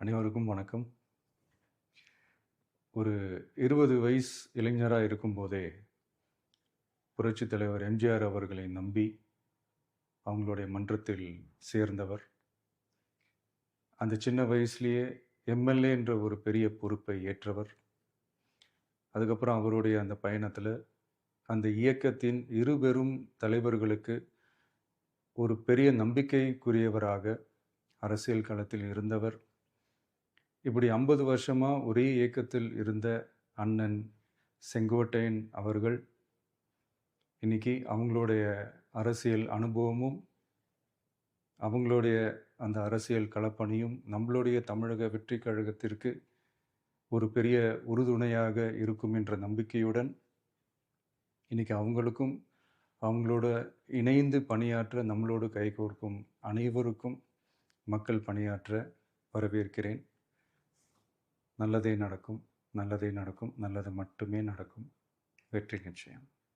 அனைவருக்கும் வணக்கம். ஒரு 20 வயசு இளைஞரா இருக்கும்போதே, புரட்சித் தலைவர் எம்ஜிஆர் அவர்களை நம்பி, அவங்களுடைய மன்றத்தில் சேர்ந்தவர். அந்த சின்ன வயசுலயே எம்எல்ஏ என்ற ஒரு பெரிய பொறுப்பை ஏற்றவர். அதுக்கப்புறம் அவருடைய அந்த பயணத்துல, அந்த இயக்கத்தின் இருபெரும் தலைவர்களுக்கு ஒரு பெரிய நம்பிக்கைக்குரியவராக அரசியல் களத்தில் இருந்தவர். இப்படி 50 வருஷமா ஒரே இயக்கத்தில் இருந்த அண்ணன் செங்கோட்டையன் அவர்கள் இன்னைக்கு அவங்களுடைய அரசியல் அனுபவமும், அவங்களுடைய அந்த அரசியல் களப்பணியும் நம்மளுடைய தமிழக வெற்றி கழகத்திற்கு ஒரு பெரிய உறுதுணையாக இருக்கும் என்ற நம்பிக்கையுடன் இன்னைக்கு அவங்களுக்கும் அவங்களோட இணைந்து பணியாற்ற நம்மளோடு கைகோர்க்கும் அனைவருக்கும் மக்கள் பணியாற்ற வரவேற்கிறேன். நல்லதே நடக்கும், நல்லதே நடக்கும், நல்லது மட்டுமே நடக்கும். வெற்றி நிச்சயம்.